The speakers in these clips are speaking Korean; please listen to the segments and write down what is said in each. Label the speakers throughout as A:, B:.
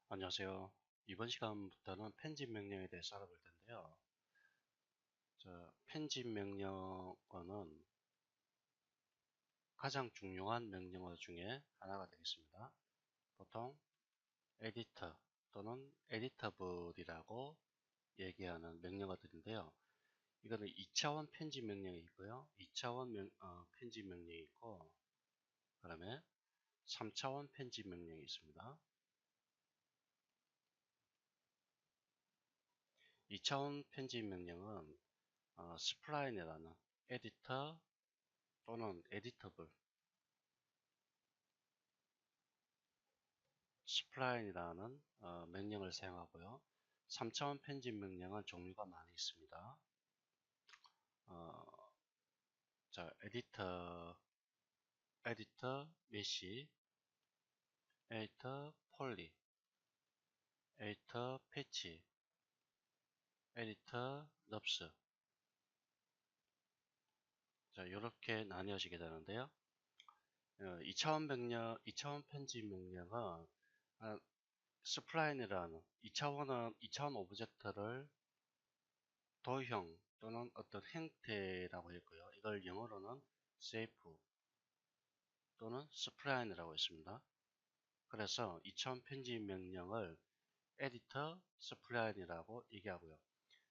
A: 안녕하세요. 이번 시간부터는 편집 명령에 대해서 알아볼 텐데요. 편집 명령어는 가장 중요한 명령어 중에 하나가 되겠습니다. 보통 에디터 또는 에디터블이라고 얘기하는 명령어들인데요. 이거는 2차원 편집 명령이 있고요. 2차원 편집 명령이 있고, 그 다음에 3차원 편집 명령이 있습니다. 2차원 편집 명령은 스플라인이라는 에디터 또는 에디터블, 스플라인이라는 명령을 사용하고요. 3차원 편집 명령은 종류가 많이 있습니다. 어, 에디터 메시, 에디터 폴리, 에디터 패치, 에디터 넙스. 이렇게 나뉘어지게 되는데요. 2차원 편집 명령은 스플라인이라는 2차원 오브젝트를 도형 또는 어떤 형태라고 했고요. 이걸 영어로는 shape 또는 스플라인이라고 했습니다. 그래서 2차원 편집 명령을 에디터 스플라인이라고 얘기하고요.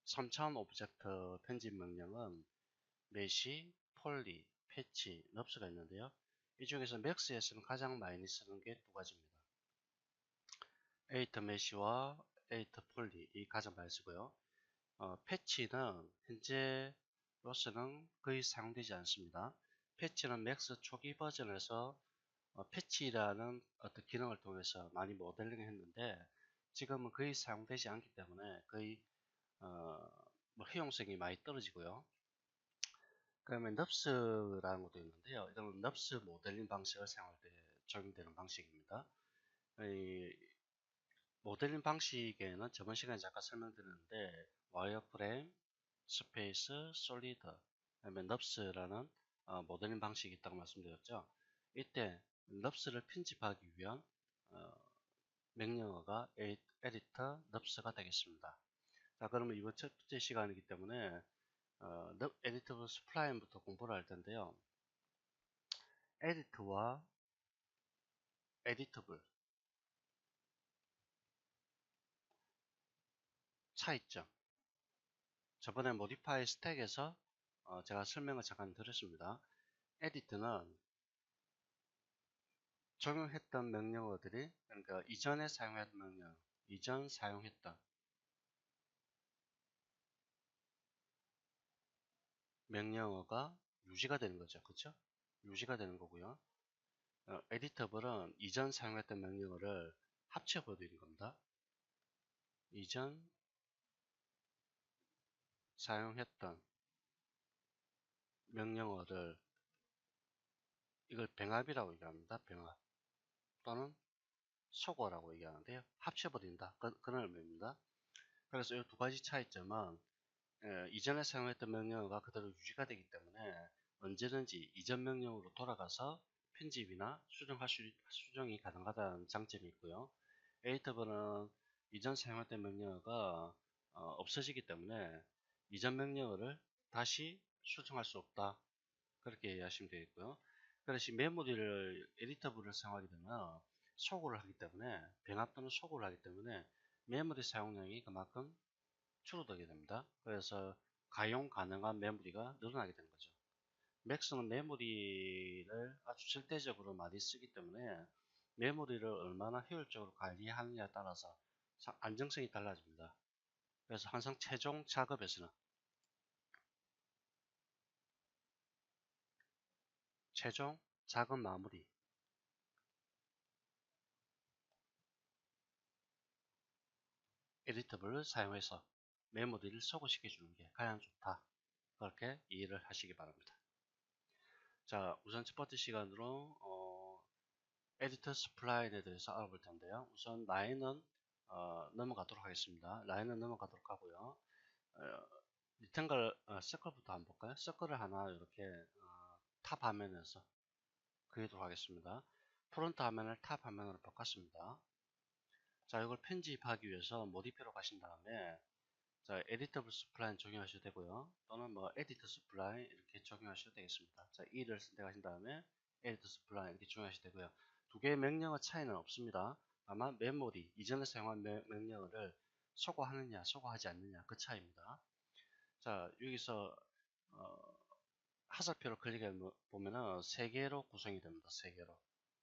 A: 3차원 오브젝트 편집 명령은 메시, 폴리, 패치, 넙스가 있는데요. 이 중에서 맥스에서는 가장 많이 쓰는 게 두 가지입니다. 에디터 메시와 에디터 폴리 이 가장 많이 쓰고요. 패치는 현재로서는 거의 사용되지 않습니다. 패치는 맥스 초기 버전에서 패치라는 어떤 기능을 통해서 많이 모델링 했는데 지금은 거의 사용되지 않기 때문에 거의 뭐 효용성이 많이 떨어지고요. 그러면 넙스라는 것도 있는데요. 이건 넙스 모델링 방식을 사용할 때 적용되는 방식입니다. 이 모델링 방식에는 저번 시간에 잠깐 설명드렸는데 와이어프레임, 스페이스, 솔리드, 그다음에 넙스라는 모델링 방식이 있다고 말씀드렸죠. 이때 넙스를 편집하기 위한 어, 명령어가 에디터 넙스가 되겠습니다. 자, 그러면 이번 첫 번째 시간이기 때문에 에디터블 스플라인부터 공부를 할 텐데요. 에디터와 에디터블 차이점. 저번에 모디파이 스택에서 제가 설명을 잠깐 드렸습니다. 에디트는 적용했던 명령어들이 그러니까 이전에 사용했던 명령, 이전 사용했던 명령어가 유지가 되는 거죠. 그렇죠? 유지가 되는 거고요. 에디터블은 이전 사용했던 명령어를 합쳐버리는 겁니다. 이전 사용했던 명령어를 이걸 병합이라고 얘기합니다. 병합 또는 소거라고 얘기하는데요. 합쳐버린다. 그런 의미입니다. 그래서 이 두 가지 차이점은 이전에 사용했던 명령어가 그대로 유지가 되기 때문에 언제든지 이전 명령으로 돌아가서 편집이나 수정이 가능하다는 장점이 있고요. 에이터블은 이전 사용했던 명령어가 없어지기 때문에 이전 명령어를 다시 수정할 수 없다. 그렇게 이해하시면 되겠고요. 그래서 메모리를 에디터블을 사용하게 되면 소구를 하기 때문에 병합 또는 소구를 하기 때문에 메모리 사용량이 그만큼 줄어들게 됩니다. 그래서 가용 가능한 메모리가 늘어나게 되는 거죠. 맥스는 메모리를 아주 절대적으로 많이 쓰기 때문에 메모리를 얼마나 효율적으로 관리하느냐에 따라서 안정성이 달라집니다. 그래서 항상 최종 작업에서는 최종 작업 마무리 에디터블을 사용해서 메모리를 소거시켜 주는 게 가장 좋다. 그렇게 이해를 하시기 바랍니다. 자, 우선 첫 번째 시간으로 에디터 스플라인에 대해서 알아볼 텐데요. 우선 라인은 넘어가도록 하겠습니다. 라인은 넘어가도록 하고요. 리탱글 서클부터 한번 볼까요? 서클을 하나 이렇게 탑 화면에서 그리도록 하겠습니다. 프론트 화면을 탑 화면으로 바꿨습니다. 자, 이걸 편집하기 위해서 모디피로 가신 다음에 자, 에디터블 스플라인 적용하셔도 되고요. 또는 뭐 에디터 스플라인 이렇게 적용하셔도 되겠습니다. 자, E를 선택하신 다음에 에디터 스플라인 이렇게 적용하셔도 되고요. 두 개의 명령어 차이는 없습니다. 다만 메모리 이전에 사용한 명령어를 소거하느냐 소거하지 않느냐 그 차이입니다. 자, 여기서 하살표를 클릭해 보면은 세 개로 구성이 됩니다. 세 개로.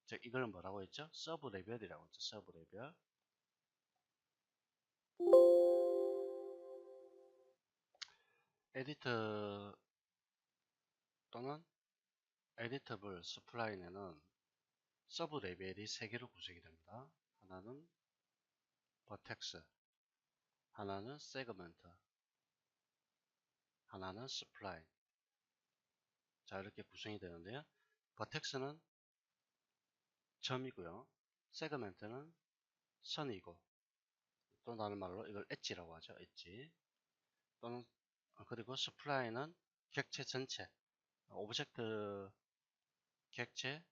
A: 즉 이걸 뭐라고 했죠? 서브 레벨이라고 했죠. 서브 레벨. 에디터 또는 에디터블 스플라인에는 서브 레벨이 세 개로 구성이 됩니다. 하나는 버텍스, 하나는 세그먼트, 하나는 스플라인. 자, 이렇게 구성이 되는데요. 버텍스는 점이고요. 세그먼트는 선이고, 또 다른 말로 이걸 엣지라고 하죠. 엣지. 또는 그리고 스플라인은 객체 전체, 오브젝트 객체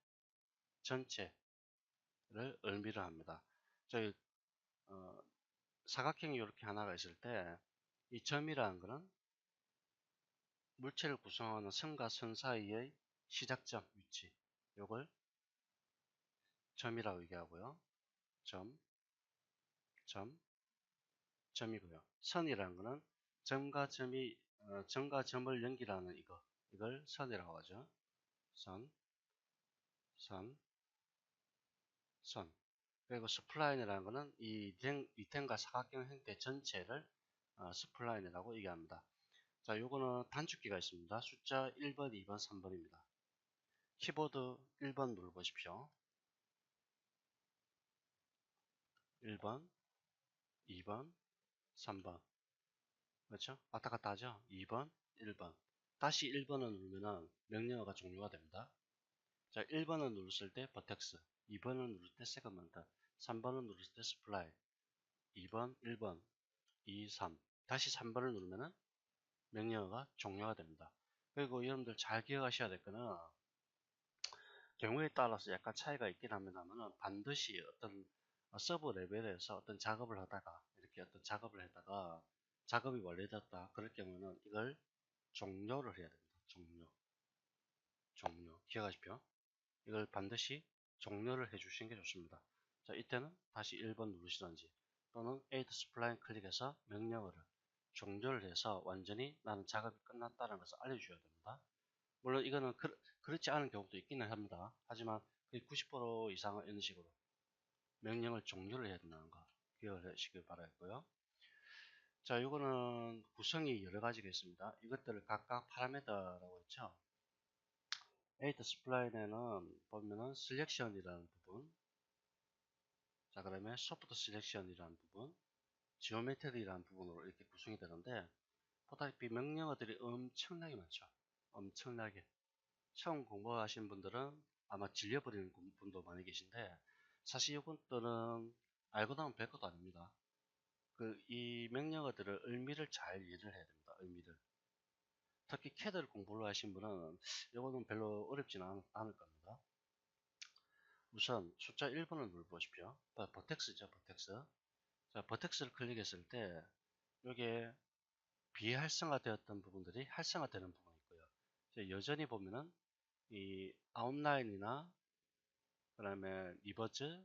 A: 전체를 의미를 합니다. 저희 사각형이 이렇게 하나가 있을 때 이 점이라는 것은 물체를 구성하는 선과 선 사이의 시작점 위치, 요걸 점이라고 얘기하고요. 점, 점, 점이고요. 선이라는 것은 점과 점이 점과 점을 연결하는 이걸 선이라고 하죠. 선, 선, 선. 그리고 스플라인이라는 것은 이 리텐과 사각형 형태 전체를 스플라인이라고 얘기합니다. 자, 요거는 단축키가 있습니다. 숫자 1번, 2번, 3번입니다. 키보드 1번 눌러보십시오. 1번, 2번, 3번. 그렇죠? 왔다 갔다 하죠? 2번, 1번. 다시 1번을 누르면 명령어가 종료가 됩니다. 자, 1번을 누르실 때 버텍스, 2번을 누를 때 세그먼트, 3번을 누를 때 스플라이, 2번, 1번, 2, 3. 다시 3번을 누르면 명령어가 종료가 됩니다. 그리고 여러분들 잘 기억하셔야 될 거는 경우에 따라서 약간 차이가 있긴 합니다만 반드시 어떤 서브 레벨에서 어떤 작업을 하다가 이렇게 어떤 작업을 하다가 작업이 완료됐다 그럴 경우는 이걸 종료를 해야 됩니다. 종료 기억하십시오. 이걸 반드시 종료를 해 주시는 게 좋습니다. 자, 이때는 다시 1번 누르시던지 또는 A드 스플라인 클릭해서 명령어를 종료를 해서 완전히 나는 작업이 끝났다는 것을 알려줘야 됩니다. 물론 이거는 그렇지 않은 경우도 있기는 합니다. 하지만 거의 90% 이상은 이런 식으로 명령을 종료를 해야 된다는 거 기억을 하시길 바라겠고요. 자, 이거는 구성이 여러 가지가 있습니다. 이것들을 각각 파라미터라고 했죠. 에이터 스플라인에는 보면은 셀렉션이라는 부분, 자, 그러면 소프트 셀렉션이라는 부분, 지오메트리라는 부분으로 이렇게 구성이 되는데 보다시피 명령어들이 엄청나게 많죠. 엄청나게. 처음 공부하신 분들은 아마 질려버리는 분도 많이 계신데 사실 이것들은 알고 나면 별 것도 아닙니다. 이 명령어들을 의미를 잘 이해를 해야 됩니다. 의미를. 특히 캐드를 공부를 하신 분은 이거는 별로 어렵지는 않을 겁니다. 우선 숫자 1번을 눌러보십시오. 버텍스죠, 버텍스. 자, 버텍스를 클릭했을 때 이게 비활성화되었던 부분들이 활성화되는 부분이 있고요. 여전히 보면은 이 아웃라인이나 그 다음에 리버즈,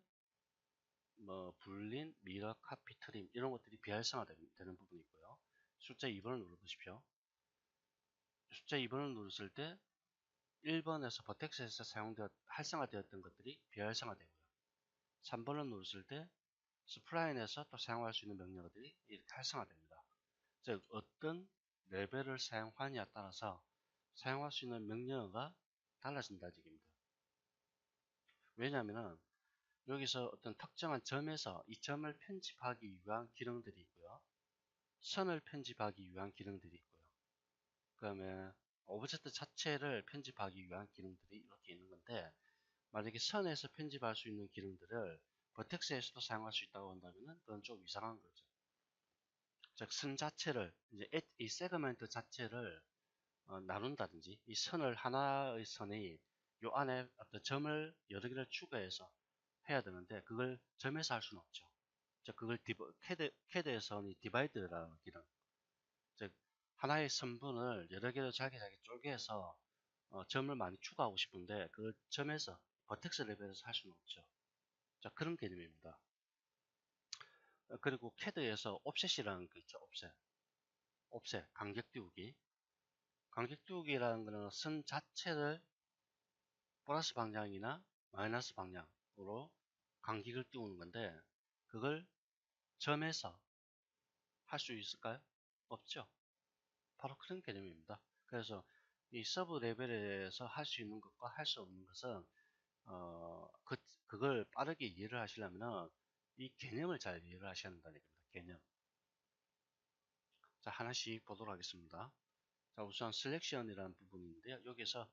A: 뭐 불린, 미러, 카피, 트림 이런 것들이 비활성화되는 부분이 있고요. 숫자 2번을 눌러보십시오. 숫자 2번을 누르실 때 1번에서 버텍스에서 활성화되었던 것들이 비활성화되고요. 3번을 누르실 때 스프라인에서 또 사용할 수 있는 명령어들이 이렇게 활성화됩니다. 즉 어떤 레벨을 사용하느냐에 따라서 사용할 수 있는 명령어가 달라진다는 얘기입니다. 왜냐하면 여기서 어떤 특정한 점에서 이 점을 편집하기 위한 기능들이 있고요. 선을 편집하기 위한 기능들이 있고요. 그 다음에 오브젝트 자체를 편집하기 위한 기능들이 이렇게 있는 건데 만약에 선에서 편집할 수 있는 기능들을 버텍스에서도 사용할 수 있다고 한다면 그건 좀 이상한 거죠. 즉 선 자체를 이제 이 세그먼트 자체를 나눈다든지 이 선을 하나의 선이 요 안에 어떤 점을 여러 개를 추가해서 해야 되는데 그걸 점에서 할 수는 없죠. 자, 그걸 캐드에서는 디바이드라는 기능, 즉 하나의 선분을 여러 개로 잘게 쪼개서 점을 많이 추가하고 싶은데 그 점에서 버텍스 레벨에서 할 수는 없죠. 자, 그런 개념입니다. 그리고 캐드에서 옵셋이라는 게 있죠. 옵셋, 간격 띄우기. 간격 띄우기라는 거는 선 자체를 플러스 방향이나 마이너스 방향으로 간격을 띄우는 건데 그걸 점에서 할 수 있을까요? 없죠. 바로 그런 개념입니다. 그래서 이 서브 레벨에서 할 수 있는 것과 할 수 없는 것은 그걸 빠르게 이해를 하시려면 이 개념을 잘 이해를 하셔야 한다는 겁니다. 개념. 자, 하나씩 보도록 하겠습니다. 자, 우선 셀렉션이라는 부분인데요. 여기서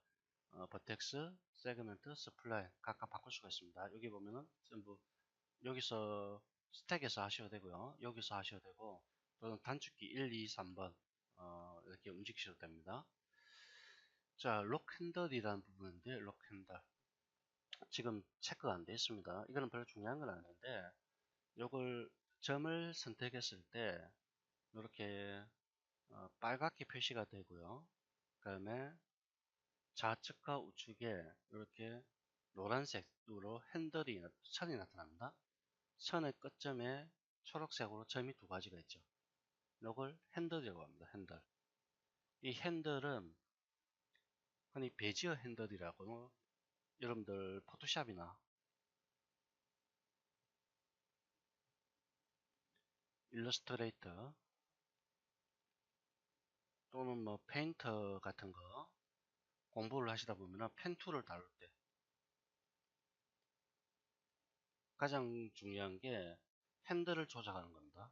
A: 버텍스, 세그먼트, 스플라인 각각 바꿀 수가 있습니다. 여기 보면은 전부 여기서 스택에서 하셔도 되고요. 여기서 하셔도 되고 또는 단축키 1, 2, 3번 이렇게 움직이셔도 됩니다. 자, 록 핸들이라는 부분인데 록 핸들 지금 체크가 안 되어 있습니다. 이거는 별로 중요한 건 아닌데 요걸 점을 선택했을 때 이렇게 빨갛게 표시가 되고요. 그 다음에 좌측과 우측에 이렇게 노란색으로 핸들이 선이 나타납니다. 선의 끝점에 초록색으로 점이 두 가지가 있죠. 이걸 핸들이라고 합니다. 핸들. 이 핸들은 흔히 베지어 핸들이라고 여러분들 포토샵이나 일러스트레이터 또는 뭐 페인터 같은 거 공부를 하시다 보면 펜 툴을 다룰 때 가장 중요한 게 핸들을 조작하는 겁니다.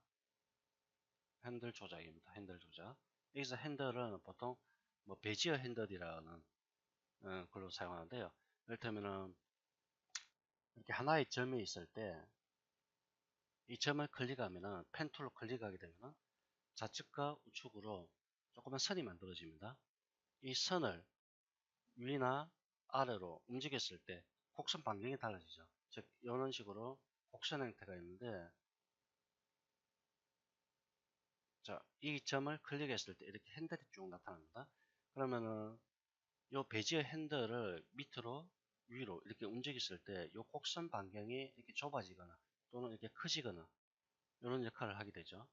A: 핸들 조작입니다. 핸들 조작. 여기서 핸들은 보통 뭐 베지어 핸들이라는 걸로 사용하는데요. 이를테면은 이렇게 하나의 점이 있을 때 이 점을 클릭하면은 펜 툴로 클릭하게 되면은 좌측과 우측으로 조그만 선이 만들어집니다. 이 선을 위나 아래로 움직였을 때 곡선 반경이 달라지죠. 즉 이런 식으로 곡선 형태가 있는데 자, 이 점을 클릭했을 때 이렇게 핸들이 쭉 나타납니다. 그러면은 이 베지어 핸들을 밑으로 위로 이렇게 움직였을 때 이 곡선 반경이 이렇게 좁아지거나 또는 이렇게 커지거나 이런 역할을 하게 되죠.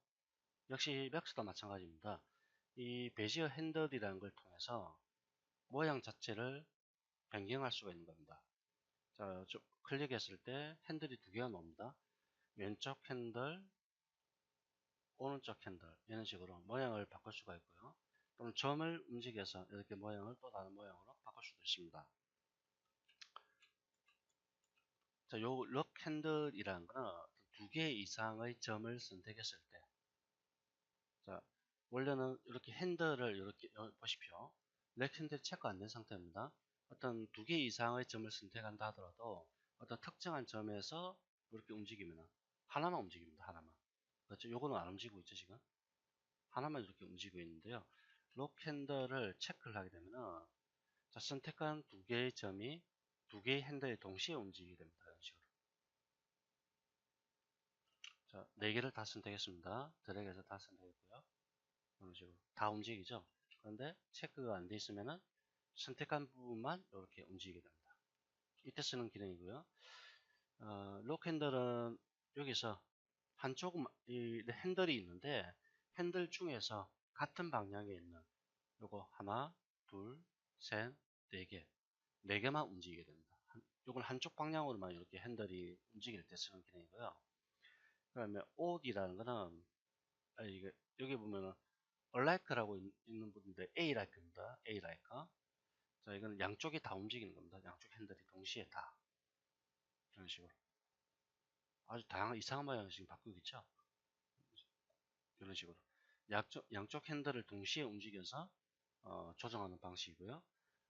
A: 역시 맥스도 마찬가지입니다. 이 베지어 핸들이라는 걸 통해서 모양 자체를 변경할 수가 있는 겁니다. 자, 클릭했을 때 핸들이 두 개가 나옵니다. 왼쪽 핸들, 오른쪽 핸들 이런 식으로 모양을 바꿀 수가 있고요. 또는 점을 움직여서 이렇게 모양을 또 다른 모양으로 바꿀 수도 있습니다. 자, 요 럭 핸들이라는 거는 두 개 이상의 점을 선택했을 때 자, 원래는 이렇게 핸들을 이렇게 보십시오. 렉 핸들이 체크 안 된 상태입니다. 어떤 두 개 이상의 점을 선택한다 하더라도 어떤 특정한 점에서 이렇게 움직이면 하나만 움직입니다. 하나만. 그렇죠? 요거는 안 움직이고 있죠, 지금. 하나만 이렇게 움직이고 있는데요. 록 핸들을 체크를 하게 되면은 자, 선택한 두 개의 점이 두 개의 핸들이 동시에 움직이게 됩니다. 이런 식으로. 자, 네 개를 다 선택했습니다. 드래그해서 다 선택했고요. 이런 식으로 다 움직이죠. 그런데 체크가 안 돼 있으면은 선택한 부분만 이렇게 움직이게 됩니다. 이때 쓰는 기능이고요. 록 핸들은 여기서 한쪽은 이 핸들이 있는데 핸들 중에서 같은 방향에 있는 요거 하나, 둘, 셋, 네 개, 네 개만 움직이게 됩니다. 요걸 한쪽 방향으로만 이렇게 핸들이 움직일 때 쓰는 기능이고요. 그다음에 OD라는 거는 이게 여기 보면은 alike라고 있는 부분인데 A like입니다. A like. 자, 이거는 양쪽이 다 움직이는 겁니다. 양쪽 핸들이 동시에 다 이런 식으로 아주 다양한 이상한 모양을 지금 바꾸고 있죠. 이런 식으로 양쪽 핸들을 동시에 움직여서 조정하는 방식이고요.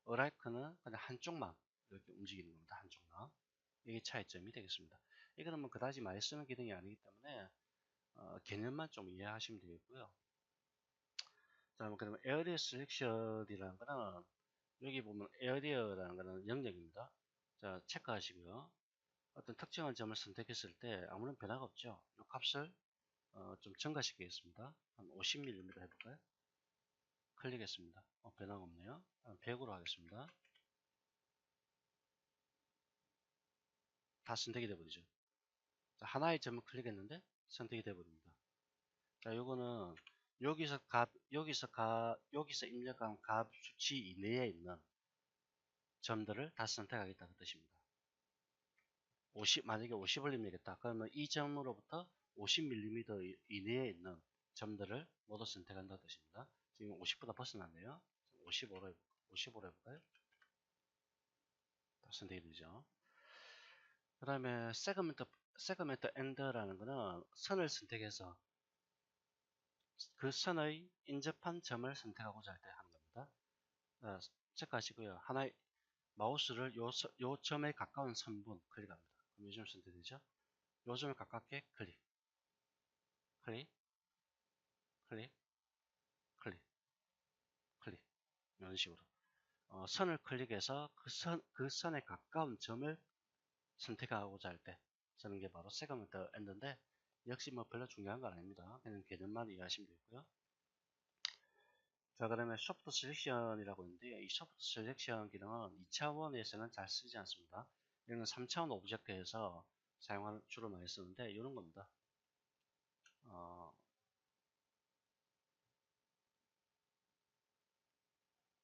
A: 어라이크는 그냥 한쪽만 이렇게 움직이는 겁니다. 한쪽만. 이게 차이점이 되겠습니다. 이거는 뭐 그다지 많이 쓰는 기능이 아니기 때문에 개념만 좀 이해하시면 되겠고요. 자, 그러면 에어리어 셀렉션이라는 거는 여기 보면 에어리어라는 거는 영역입니다. 자, 체크하시고요. 어떤 특정한 점을 선택했을 때 아무런 변화가 없죠. 이 값을 좀 증가시키겠습니다. 한 50mm 해볼까요? 클릭했습니다. 변화가 없네요. 100으로 하겠습니다. 다 선택이 되어버리죠. 하나의 점을 클릭했는데 선택이 되어버립니다. 자, 요거는 여기서 입력한 값 수치 이내에 있는 점들을 다 선택하겠다는 뜻입니다. 만약에 50을 입력했다. 그러면 이 점으로부터 50mm 이내에 있는 점들을 모두 선택한다는 뜻입니다. 지금 50보다 벗어났네요. 55로 해볼까요? 다 선택이 되죠. 그 다음에 세그멘트 엔드라는 거는 선을 선택해서 그 선의 인접한 점을 선택하고자 할 때 하는 겁니다. 체크하시고요. 하나의 마우스를 요 점에 가까운 선분 클릭합니다. 그럼 요점 선택되죠? 요 점에 가깝게 클릭, 클릭, 클릭, 클릭, 클릭. 이런 식으로 선을 클릭해서 그 선에 가까운 점을 선택하고자 할 때 쓰는 게 바로 세그먼트 엔드인데, 역시 뭐 별로 중요한 건 아닙니다. 그냥 개념만 이해하시면 되고요. 자, 그러면 소프트 셀렉션이라고 있는데, 이 소프트 셀렉션 기능은 2차원에서는 잘 쓰지 않습니다. 이거는 3차원 오브젝트에서 사용하는, 주로 많이 쓰는데 이런 겁니다.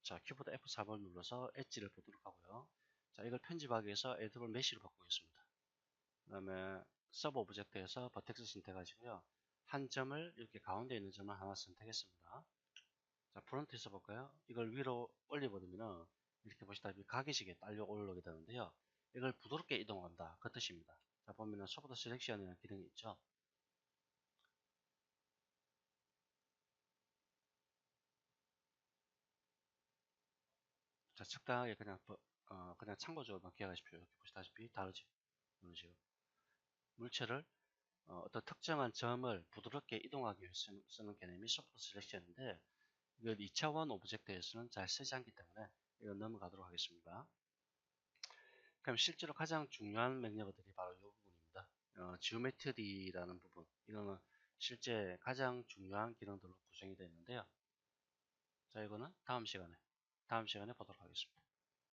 A: 자, 키보드 F4번 눌러서 엣지를 보도록 하고요. 자, 이걸 편집하기 위해서 에드롤 메쉬로 바꾸겠습니다. 그 다음에 서브 오브젝트에서 버텍스 선택하시고요. 한 점을 이렇게 가운데 있는 점을 하나 선택했습니다. 자, 프론트에서 볼까요? 이걸 위로 올려버리면 이렇게 보시다시피 가계식에 딸려 올라오게 되는데요. 이걸 부드럽게 이동한다, 그 뜻입니다. 자, 보면은 소프트 셀렉션이라는 기능이 있죠. 자, 적당하게 그냥 참고적으로 기억하십시오. 이렇게 보시다시피 다르지. 이런 식으로 물체를 어떤 특정한 점을 부드럽게 이동하기 위해서 쓰는 개념이 소프트 셀렉션인데, 이건 2차원 오브젝트에서는 잘 쓰지 않기 때문에 이건 넘어가도록 하겠습니다. 그럼 실제로 가장 중요한 명령어들이 바로 이 부분입니다. 지오메트리라는 부분, 이거는 실제 가장 중요한 기능들로 구성이 되어 있는데요. 자, 이거는 다음 시간에 보도록 하겠습니다.